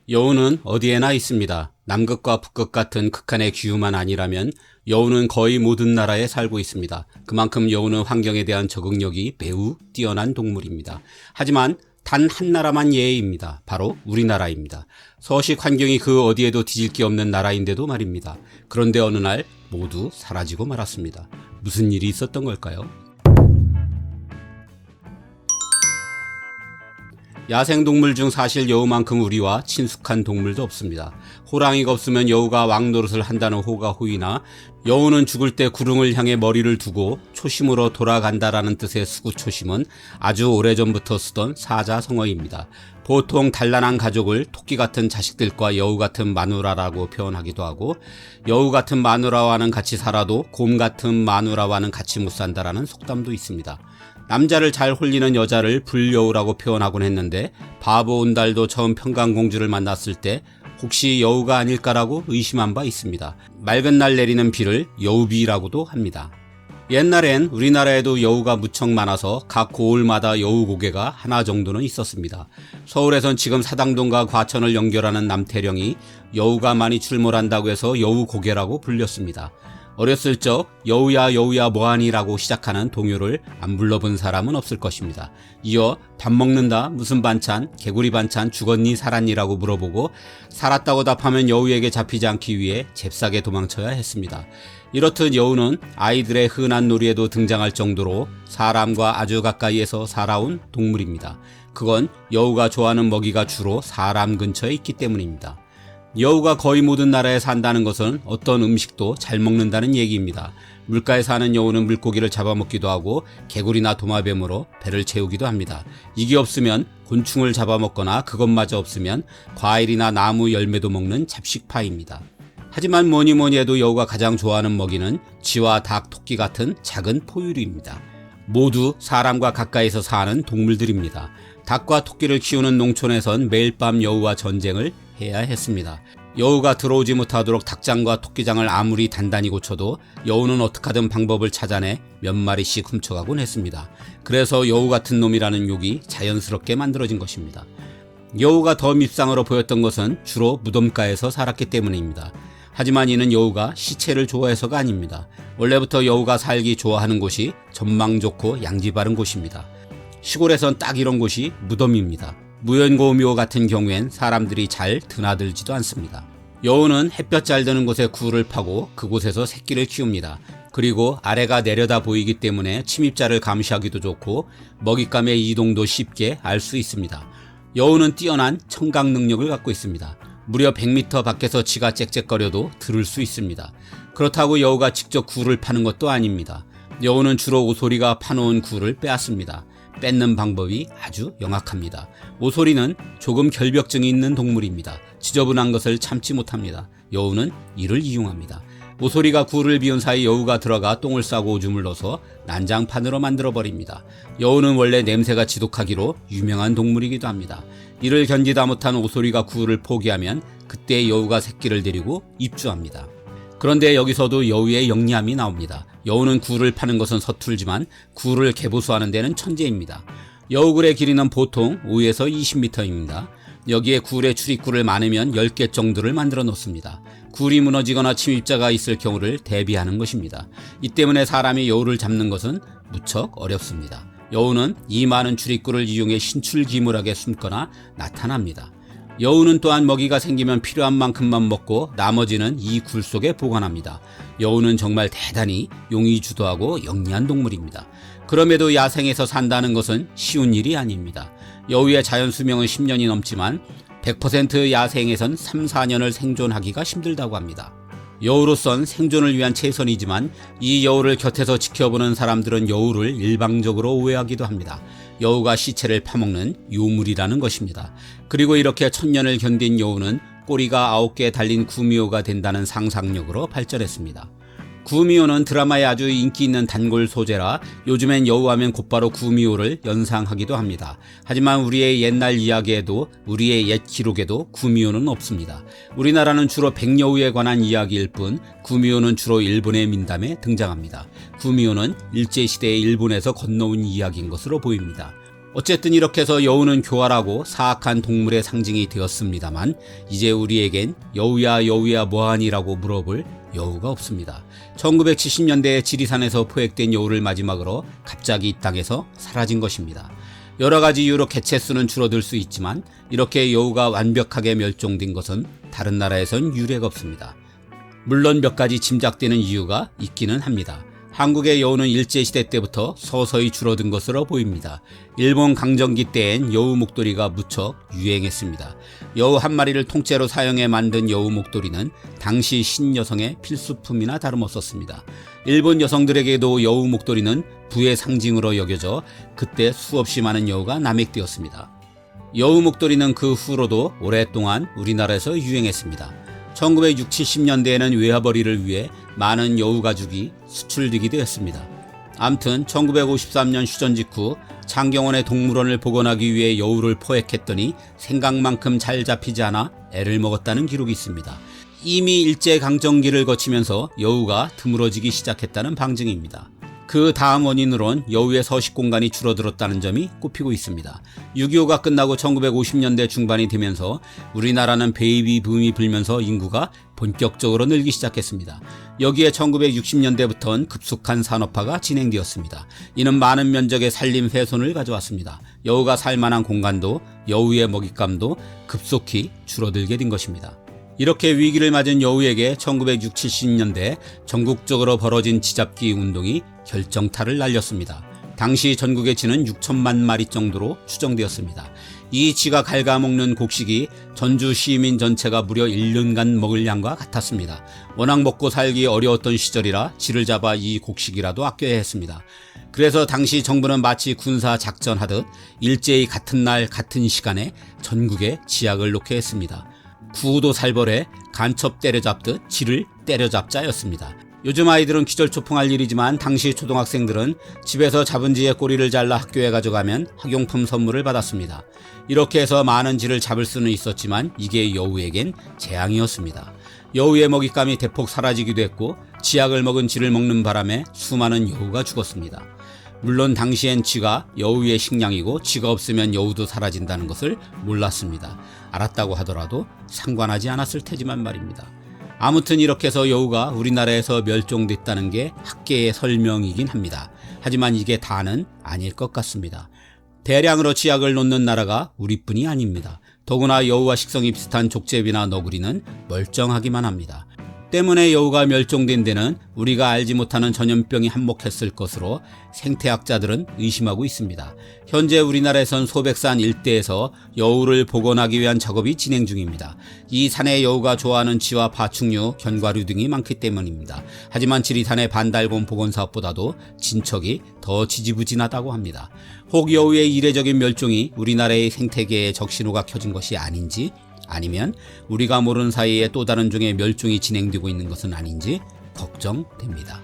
여우는 어디에나 있습니다. 남극과 북극 같은 극한의 기후만 아니라면 여우는 거의 모든 나라에 살고 있습니다. 그만큼 여우는 환경에 대한 적응력이 매우 뛰어난 동물입니다. 하지만 단 한 나라만 예외입니다. 바로 우리나라입니다. 서식 환경이 그 어디에도 뒤질 게 없는 나라인데도 말입니다. 그런데 어느 날 모두 사라지고 말았습니다. 무슨 일이 있었던 걸까요? 야생동물 중 사실 여우만큼 우리와 친숙한 동물도 없습니다. 호랑이가 없으면 여우가 왕노릇을 한다는 호가호위나 여우는 죽을 때 구릉을 향해 머리를 두고 초심으로 돌아간다라는 뜻의 수구초심은 아주 오래전부터 쓰던 사자성어입니다. 보통 단란한 가족을 토끼 같은 자식들과 여우 같은 마누라라고 표현하기도 하고 여우 같은 마누라와는 같이 살아도 곰 같은 마누라와는 같이 못 산다라는 속담도 있습니다. 남자를 잘 홀리는 여자를 불여우라고 표현하곤 했는데 바보 온달도 처음 평강공주를 만났을 때 혹시 여우가 아닐까라고 의심한 바 있습니다. 맑은 날 내리는 비를 여우비라고도 합니다. 옛날엔 우리나라에도 여우가 무척 많아서 각 고을마다 여우 고개가 하나 정도는 있었습니다. 서울에선 지금 사당동과 과천을 연결하는 남태령이 여우가 많이 출몰한다고 해서 여우 고개라고 불렸습니다. 어렸을 적 여우야 여우야 뭐하니라고 시작하는 동요를 안 불러본 사람은 없을 것입니다. 이어 밥 먹는다 무슨 반찬 개구리 반찬 죽었니 살았니라고 물어보고 살았다고 답하면 여우에게 잡히지 않기 위해 잽싸게 도망쳐야 했습니다. 이렇듯 여우는 아이들의 흔한 놀이에도 등장할 정도로 사람과 아주 가까이에서 살아온 동물입니다. 그건 여우가 좋아하는 먹이가 주로 사람 근처에 있기 때문입니다. 여우가 거의 모든 나라에 산다는 것은 어떤 음식도 잘 먹는다는 얘기입니다. 물가에 사는 여우는 물고기를 잡아먹기도 하고 개구리나 도마뱀으로 배를 채우기도 합니다. 이게 없으면 곤충을 잡아먹거나 그것마저 없으면 과일이나 나무 열매도 먹는 잡식파입니다. 하지만 뭐니 해도 여우가 가장 좋아하는 먹이는 쥐와 닭, 토끼 같은 작은 포유류입니다. 모두 사람과 가까이서 사는 동물들입니다. 닭과 토끼를 키우는 농촌에선 매일 밤 여우와 전쟁을 해야 했습니다. 여우가 들어오지 못하도록 닭장과 토끼장을 아무리 단단히 고쳐도 여우는 어떻게든 방법을 찾아내 몇 마리씩 훔쳐가곤 했습니다. 그래서 여우 같은 놈이라는 욕이 자연스럽게 만들어진 것입니다. 여우가 더 밉상으로 보였던 것은 주로 무덤가에서 살았기 때문입니다. 하지만 이는 여우가 시체를 좋아해서가 아닙니다. 원래부터 여우가 살기 좋아하는 곳이 전망 좋고 양지 바른 곳입니다. 시골에선 딱 이런 곳이 무덤입니다. 무연고묘 같은 경우엔 사람들이 잘 드나들지도 않습니다. 여우는 햇볕 잘 드는 곳에 굴을 파고 그곳에서 새끼를 키웁니다. 그리고 아래가 내려다 보이기 때문에 침입자를 감시하기도 좋고 먹잇감의 이동도 쉽게 알 수 있습니다. 여우는 뛰어난 청각 능력을 갖고 있습니다. 무려 100m 밖에서 쥐가 짹짹거려도 들을 수 있습니다. 그렇다고 여우가 직접 굴을 파는 것도 아닙니다. 여우는 주로 오소리가 파놓은 굴을 빼앗습니다. 뺏는 방법이 아주 영악합니다. 오소리는 조금 결벽증이 있는 동물입니다. 지저분한 것을 참지 못합니다. 여우는 이를 이용합니다. 오소리가 굴을 비운 사이 여우가 들어가 똥을 싸고 오줌을 넣어서 난장판으로 만들어버립니다. 여우는 원래 냄새가 지독하기로 유명한 동물이기도 합니다. 이를 견디다 못한 오소리가 굴을 포기하면 그때 여우가 새끼를 데리고 입주합니다. 그런데 여기서도 여우의 영리함이 나옵니다. 여우는 굴을 파는 것은 서툴지만 굴을 개보수하는 데는 천재입니다. 여우굴의 길이는 보통 5에서 20m입니다. 여기에 굴의 출입구를 많으면 10개 정도를 만들어 놓습니다. 굴이 무너지거나 침입자가 있을 경우를 대비하는 것입니다. 이 때문에 사람이 여우를 잡는 것은 무척 어렵습니다. 여우는 이 많은 출입구를 이용해 신출기물하게 숨거나 나타납니다. 여우는 또한 먹이가 생기면 필요한 만큼만 먹고 나머지는 이 굴 속에 보관합니다. 여우는 정말 대단히 용이 주도하고 영리한 동물입니다. 그럼에도 야생에서 산다는 것은 쉬운 일이 아닙니다. 여우의 자연 수명은 10년이 넘지만 100% 야생에선 3, 4년을 생존하기가 힘들다고 합니다. 여우로선 생존을 위한 최선이지만 이 여우를 곁에서 지켜보는 사람들은 여우를 일방적으로 오해하기도 합니다. 여우가 시체를 파먹는 요물이라는 것입니다. 그리고 이렇게 1000년을 견딘 여우는 꼬리가 9개 달린 구미호가 된다는 상상력으로 발전했습니다. 구미호는 드라마에 아주 인기 있는 단골 소재라 요즘엔 여우하면 곧바로 구미호를 연상하기도 합니다. 하지만 우리의 옛날 이야기에도 우리의 옛 기록에도 구미호는 없습니다. 우리나라는 주로 백여우에 관한 이야기일 뿐 구미호는 주로 일본의 민담에 등장합니다. 구미호는 일제시대의 일본에서 건너온 이야기인 것으로 보입니다. 어쨌든 이렇게 해서 여우는 교활하고 사악한 동물의 상징이 되었습니다만 이제 우리에겐 여우야 여우야 뭐하니라고 물어볼 여우가 없습니다. 1970년대에 지리산에서 포획된 여우를 마지막으로 갑자기 이 땅에서 사라진 것입니다. 여러 가지 이유로 개체수는 줄어들 수 있지만 이렇게 여우가 완벽하게 멸종된 것은 다른 나라에선 유례가 없습니다. 물론 몇 가지 짐작되는 이유가 있기는 합니다. 한국의 여우는 일제시대 때부터 서서히 줄어든 것으로 보입니다. 일본 강점기 때엔 여우 목도리가 무척 유행했습니다. 여우 한 마리를 통째로 사용해 만든 여우 목도리는 당시 신여성의 필수품이나 다름없었습니다. 일본 여성들에게도 여우 목도리는 부의 상징으로 여겨져 그때 수없이 많은 여우가 남획되었습니다. 여우 목도리는 그 후로도 오랫동안 우리나라에서 유행했습니다. 1960, 70년대에는 외화벌이를 위해 많은 여우 가죽이 수출되기도 했습니다. 암튼 1953년 휴전 직후 창경원의 동물원을 복원하기 위해 여우를 포획했더니 생각만큼 잘 잡히지 않아 애를 먹었다는 기록이 있습니다. 이미 일제강점기를 거치면서 여우가 드물어지기 시작했다는 방증입니다. 그 다음 원인으론 여우의 서식 공간이 줄어들었다는 점이 꼽히고 있습니다. 6.25가 끝나고 1950년대 중반이 되면서 우리나라는 베이비 붐이 불면서 인구가 본격적으로 늘기 시작했습니다. 여기에 1960년대부터는 급속한 산업화가 진행되었습니다. 이는 많은 면적의 산림 훼손을 가져왔습니다. 여우가 살만한 공간도 여우의 먹잇감도 급속히 줄어들게 된 것입니다. 이렇게 위기를 맞은 여우에게 1960, 70년대 전국적으로 벌어진 쥐잡기 운동이 결정타를 날렸습니다. 당시 전국의 쥐는 6천만 마리 정도로 추정되었습니다. 이 쥐가 갉아먹는 곡식이 전주 시민 전체가 무려 1년간 먹을 양과 같았습니다. 워낙 먹고 살기 어려웠던 시절이라 쥐를 잡아 이 곡식이라도 아껴야 했습니다. 그래서 당시 정부는 마치 군사 작전하듯 일제히 같은 날 같은 시간에 전국에 쥐약을 놓게 했습니다. 구도 살벌해 간첩 때려잡듯 쥐를 때려잡자였습니다. 요즘 아이들은 기절초풍할 일이지만 당시 초등학생들은 집에서 잡은 쥐의 꼬리를 잘라 학교에 가져가면 학용품 선물을 받았습니다. 이렇게 해서 많은 쥐를 잡을 수는 있었지만 이게 여우에겐 재앙이었습니다. 여우의 먹잇감이 대폭 사라지기도 했고 쥐약을 먹은 쥐를 먹는 바람에 수많은 여우가 죽었습니다. 물론 당시엔 쥐가 여우의 식량이고 쥐가 없으면 여우도 사라진다는 것을 몰랐습니다. 알았다고 하더라도 상관하지 않았을 테지만 말입니다. 아무튼 이렇게 해서 여우가 우리나라에서 멸종됐다는 게 학계의 설명이긴 합니다. 하지만 이게 다는 아닐 것 같습니다. 대량으로 쥐약을 놓는 나라가 우리뿐이 아닙니다. 더구나 여우와 식성이 비슷한 족제비나 너구리는 멀쩡하기만 합니다. 때문에 여우가 멸종된 데는 우리가 알지 못하는 전염병이 한몫했을 것으로 생태학자들은 의심하고 있습니다. 현재 우리나라에선 소백산 일대에서 여우를 복원하기 위한 작업이 진행 중입니다. 이 산에 여우가 좋아하는 쥐와 파충류, 견과류 등이 많기 때문입니다. 하지만 지리산의 반달곰 복원 사업보다도 진척이 더 지지부진하다고 합니다. 혹 여우의 이례적인 멸종이 우리나라의 생태계에 적신호가 켜진 것이 아닌지, 아니면 우리가 모르는 사이에 또 다른 종의 멸종이 진행되고 있는 것은 아닌지 걱정됩니다.